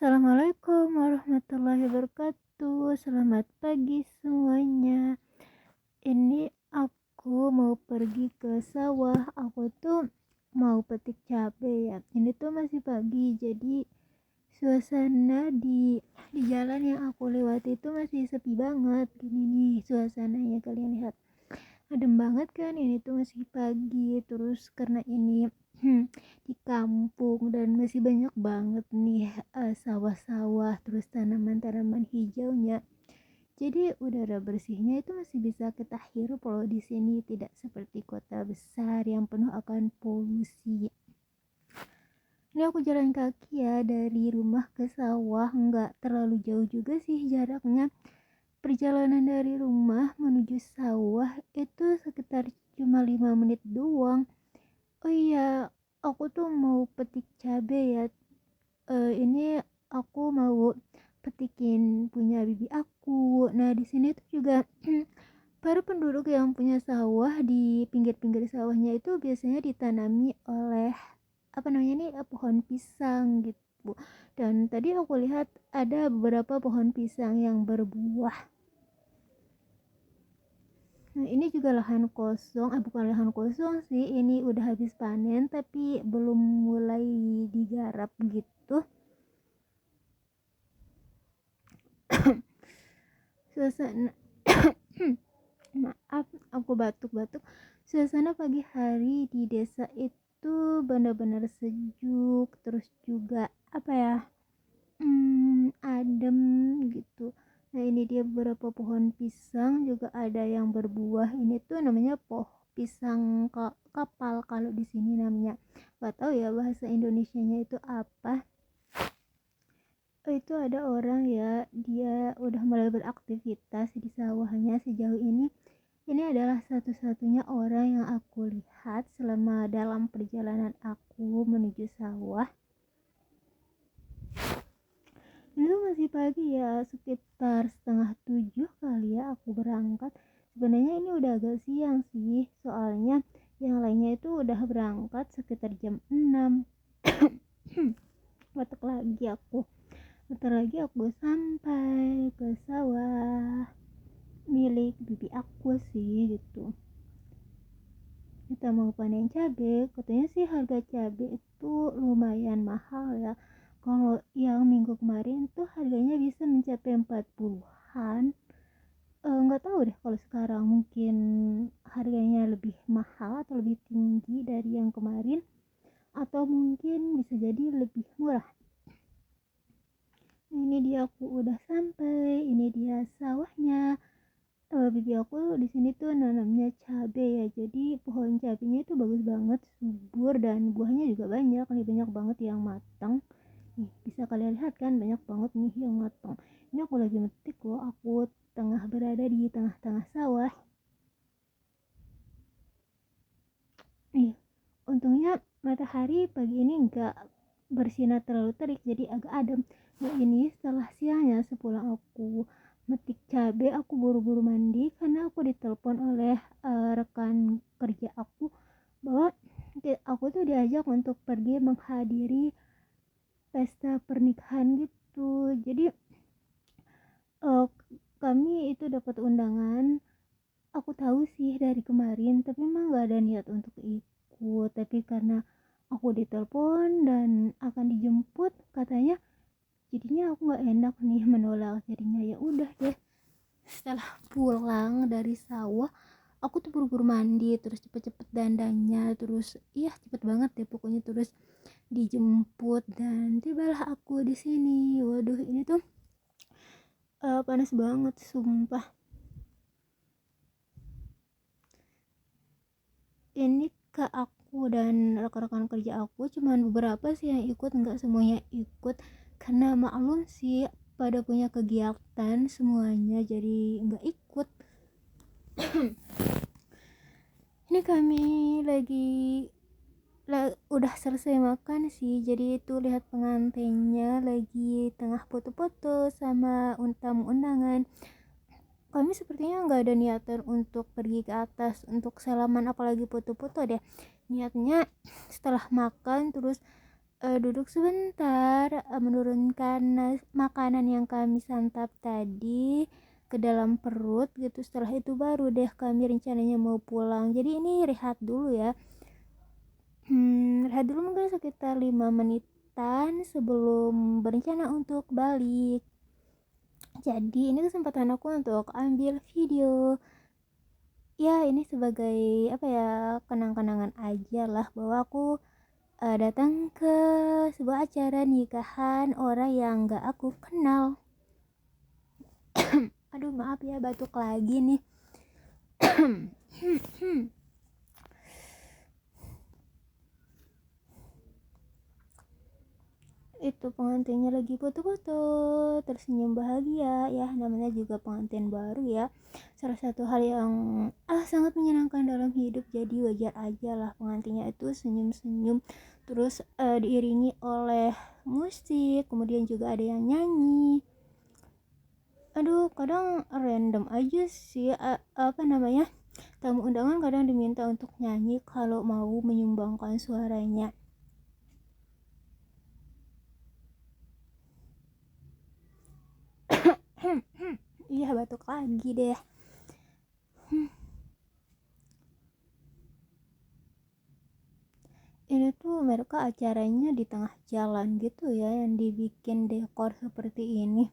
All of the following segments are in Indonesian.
Assalamualaikum warahmatullahi wabarakatuh. Selamat pagi semuanya. Ini aku mau pergi ke sawah. Aku tuh mau petik cabai ya. Ini tuh masih pagi, jadi suasana di jalan yang aku lewati itu masih sepi banget. Gini nih suasananya, kalian lihat. Adem banget kan, ini tuh masih pagi. Terus karena ini di kampung dan masih banyak banget nih sawah-sawah, terus tanaman-tanaman hijaunya, jadi udara bersihnya itu masih bisa kita hirup loh di sini, tidak seperti kota besar yang penuh akan polusi. Ini aku jalan kaki ya, dari rumah ke sawah, nggak terlalu jauh juga sih jaraknya. Perjalanan dari rumah menuju sawah itu sekitar cuma 5 menit doang. Oh iya, aku tuh mau petik cabai ya. Ini aku mau petikin punya bibi aku. Nah, di sini tuh juga para penduduk yang punya sawah, di pinggir-pinggir sawahnya itu biasanya ditanami oleh apa namanya nih, pohon pisang gitu. Dan tadi aku lihat ada beberapa pohon pisang yang berbuah. Nah, ini juga lahan kosong, bukan lahan kosong sih, ini udah habis panen tapi belum mulai digarap gitu. Suasana maaf, aku batuk-batuk. Suasana pagi hari di desa itu benar-benar sejuk, terus juga apa ya, adem gitu. Nah, ini dia beberapa pohon pisang juga ada yang berbuah. Ini tuh namanya pisang kapal kalau di sini namanya. Gak tahu ya bahasa Indonesianya itu apa. Itu ada orang ya, dia udah mulai beraktivitas di sawahnya sejauh ini. Ini adalah satu-satunya orang yang aku lihat selama dalam perjalanan aku menuju sawah. Itu masih pagi ya, sekitar 6:30 kali ya aku berangkat. Sebenarnya ini udah agak siang sih, soalnya yang lainnya itu udah berangkat sekitar jam 6. Batuk lagi aku. Bentar lagi aku sampai ke sawah milik bibi aku sih gitu. Kita mau panen cabai, katanya sih harga cabai itu lumayan mahal ya. Kalau yang minggu kemarin tuh harganya bisa mencapai 40-an. Nggak tahu deh kalau sekarang, mungkin harganya lebih mahal atau lebih tinggi dari yang kemarin, atau mungkin bisa jadi lebih murah. Nah, ini dia, aku udah sampai. Ini dia sawahnya. Bibi aku di sini tuh nanamnya cabai ya, jadi pohon cabainya itu bagus banget, subur, dan buahnya juga banyak nih, banyak banget yang matang. Nih, bisa kalian lihat kan, banyak banget nih yang matang. Ini aku lagi metik loh, aku tengah berada di tengah-tengah sawah. Nih, untungnya matahari pagi ini nggak bersinar terlalu terik, jadi agak adem. Nah, ini setelah siangnya, sepulang aku metik cabai, aku buru-buru mandi karena aku ditelepon oleh rekan kerja aku bahwa aku tuh diajak untuk pergi menghadiri pesta pernikahan gitu. Jadi uh, kami itu dapat undangan. Aku tahu sih dari kemarin, tapi emang gak ada niat untuk ikut. Tapi karena aku ditelepon dan akan dijemput katanya, jadinya aku nggak enak nih menolak. Jadinya ya udah deh. Setelah pulang dari sawah, aku tuh buru-buru mandi, terus cepet-cepet dandannya, terus iya cepet banget deh pokoknya, terus dijemput dan tibalah aku di sini. Waduh, ini tuh panas banget sumpah. Ini ke aku dan rekan-rekan kerja aku cuman beberapa sih yang ikut, nggak semuanya ikut karena maklum sih pada punya kegiatan semuanya, jadi nggak ikut. Ini kami lagi udah selesai makan sih, jadi itu lihat pengantinnya lagi tengah foto-foto sama tamu undangan. Kami sepertinya nggak ada niatan untuk pergi ke atas untuk salaman apalagi foto-foto deh. Niatnya setelah makan terus duduk sebentar, menurunkan makanan yang kami santap tadi ke dalam perut gitu. Setelah itu baru deh kami rencananya mau pulang. Jadi ini rehat dulu ya. Rehat dulu mungkin sekitar 5 menitan sebelum berencana untuk balik. Jadi ini kesempatan aku untuk ambil video. Ya ini sebagai apa ya, kenang-kenangan aja lah bahwa aku datang ke sebuah acara nikahan orang yang gak aku kenal. Aduh maaf ya, batuk lagi nih. Itu pengantinnya lagi foto-foto tersenyum bahagia ya, namanya juga pengantin baru ya, salah satu hal yang sangat menyenangkan dalam hidup. Jadi wajar aja lah pengantinnya itu senyum-senyum terus diiringi oleh musik, kemudian juga ada yang nyanyi. Aduh kadang random aja sih, apa namanya, tamu undangan kadang diminta untuk nyanyi kalau mau menyumbangkan suaranya. Iya batuk lagi deh. Ini tuh mereka acaranya di tengah jalan gitu ya, yang dibikin dekor seperti ini.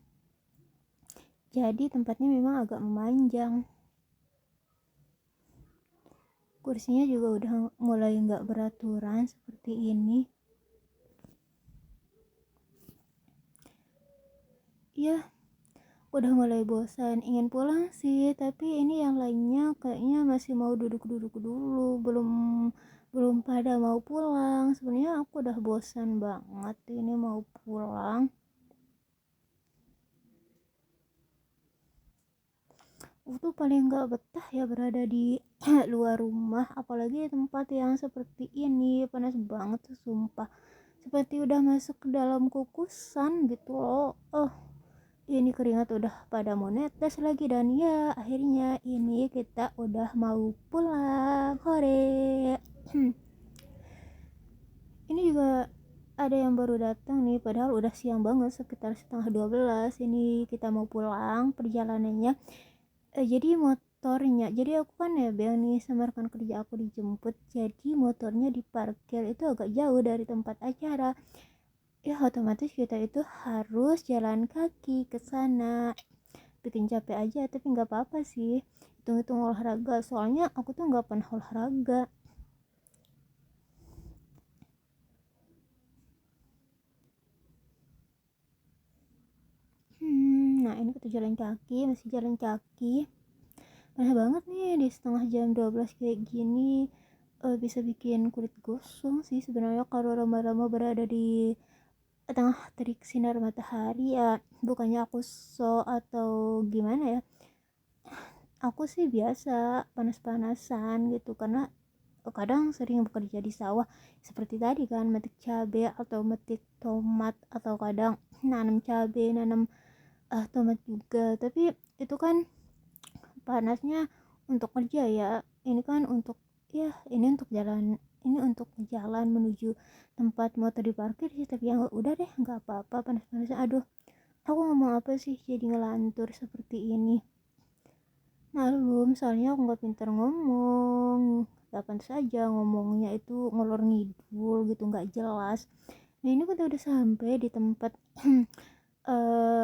Jadi tempatnya memang agak memanjang. Kursinya juga udah mulai nggak beraturan seperti ini. Ya, udah mulai bosan, ingin pulang sih, tapi ini yang lainnya kayaknya masih mau duduk-duduk dulu, belum pada mau pulang. Sebenarnya aku udah bosan banget ini mau pulang. Aku tuh paling nggak betah ya berada di luar rumah, apalagi tempat yang seperti ini panas banget tuh sumpah, seperti udah masuk ke dalam kukusan gitu loh. Ini keringat udah pada mau netes lagi, dan ya akhirnya ini kita udah mau pulang hore. Ini juga ada yang baru datang nih, padahal udah siang banget, sekitar setengah 12 ini kita mau pulang perjalanannya. Jadi motornya, jadi aku kan nebeng nih sama rekan kerja aku dijemput, jadi motornya diparkir itu agak jauh dari tempat acara. Ya otomatis kita itu harus jalan kaki ke sana, bikin capek aja tapi nggak apa-apa sih, hitung-hitung olahraga, soalnya aku tuh nggak pernah olahraga. Nah ini kita jalan kaki, masih jalan kaki. Panas banget nih di setengah jam 12 kayak gini. Bisa bikin kulit gosong sih sebenarnya kalau lama-lama berada di tengah terik sinar matahari ya. Bukannya aku so atau gimana ya, aku sih biasa panas-panasan gitu karena kadang sering bekerja di sawah seperti tadi kan, metik cabai atau metik tomat, atau kadang nanam cabai, nanam tomat juga. Tapi itu kan panasnya untuk kerja ya, ini kan untuk, ya ini untuk jalan, ini untuk jalan menuju tempat motor diparkir sih. Tapi ya udah deh nggak apa-apa panas-panasan. Aduh aku ngomong apa sih jadi ngelantur seperti ini. Malum, soalnya aku nggak pintar ngomong. Kapan saja ngomongnya itu ngelor ngidul gitu, nggak jelas. Nah ini kita udah sampai di tempat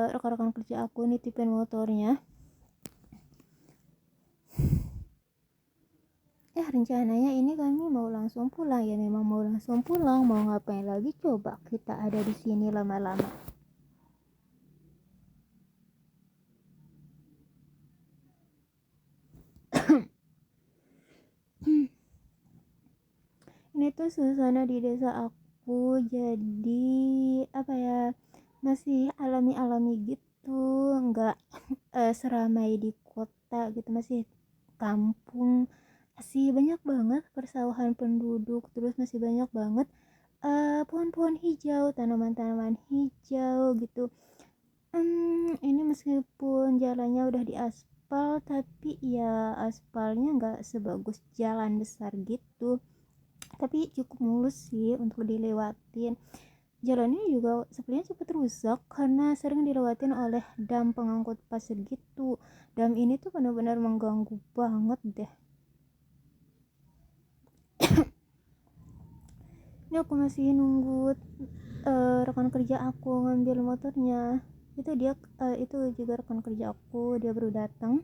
rekan-rekan kerja aku nitipin motornya. Rencananya ini kami mau langsung pulang ya, memang mau langsung pulang. Mau ngapain lagi coba kita ada di sini lama-lama. Ini tuh suasana di desa aku, jadi apa ya, masih alami-alami gitu, nggak seramai di kota gitu, masih kampung. Masih banyak banget persawahan penduduk, terus masih banyak banget pohon-pohon hijau, tanaman-tanaman hijau gitu. Ini meskipun jalannya udah diaspal, tapi ya aspalnya nggak sebagus jalan besar gitu, tapi cukup mulus sih untuk dilewatin. jalannya juga sepertinya cepat rusak karena sering dilewatin oleh dam pengangkut pasir gitu. Dam ini tuh benar-benar mengganggu banget deh. Ini aku masih nunggu rekan kerja aku ngambil motornya. Itu juga rekan kerja aku, dia baru datang.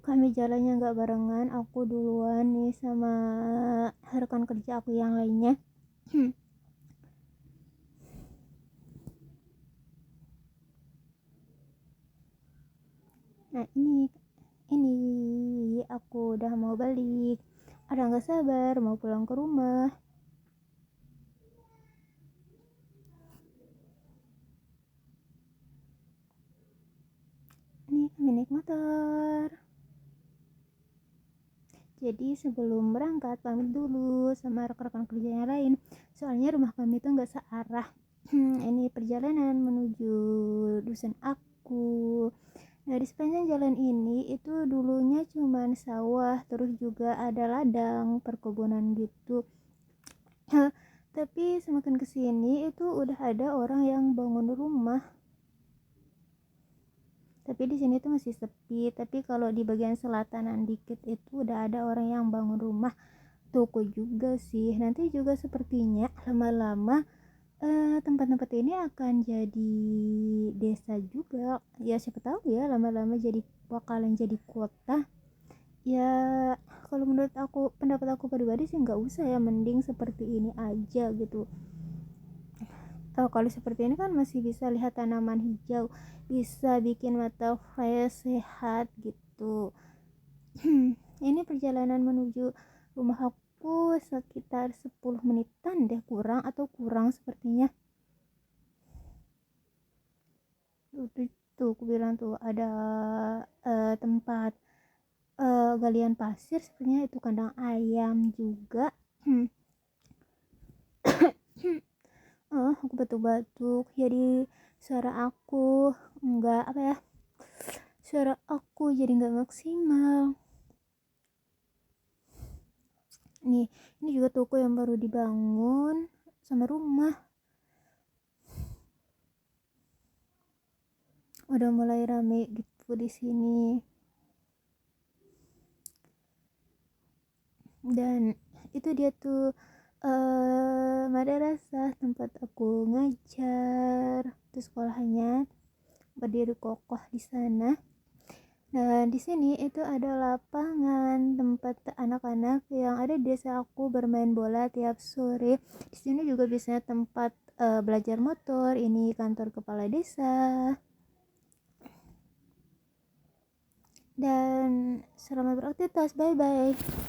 Kami jalannya nggak barengan, aku duluan nih sama rekan kerja aku yang lainnya. Nah, ini aku udah mau balik. Ada nggak sabar mau pulang ke rumah. Ini kami naik motor. Jadi sebelum berangkat pamit dulu sama rekan-rekan kerja yang lain. Soalnya rumah kami tuh nggak searah. Ini perjalanan menuju dusun aku. Nah, di sepanjang jalan ini itu dulunya cuman sawah, terus juga ada ladang, perkebunan gitu. Tapi semakin kesini itu udah ada orang yang bangun rumah. Tapi di sini tuh masih sepi. Tapi kalau di bagian selatanan dikit itu udah ada orang yang bangun rumah, toko juga sih. Nanti juga sepertinya lama-lama tempat-tempat ini akan jadi desa juga. Ya siapa tahu ya lama-lama bakalan jadi kota. Ya kalau menurut aku, pendapat aku pribadi sih nggak usah ya, mending seperti ini aja gitu. Kalau seperti ini kan masih bisa lihat tanaman hijau, bisa bikin mata fresh, sehat gitu. Ini perjalanan menuju rumah aku sekitar 10 menitan deh, kurang atau kurang sepertinya. Tuh aku bilang tuh ada tempat galian pasir, sepertinya itu kandang ayam juga. Aku batuk-batuk, jadi suara aku jadi nggak maksimal. Nih, ini juga toko yang baru dibangun sama rumah. Udah mulai rame gitu di sini. Dan itu dia tuh madrasah tempat aku ngajar. Itu sekolahnya berdiri kokoh di sana. Nah, di sini itu ada lapangan tempat anak-anak yang ada di desa aku bermain bola tiap sore. Di sini juga biasanya tempat belajar motor. Ini kantor kepala desa. Dan selamat beraktivitas. Bye bye.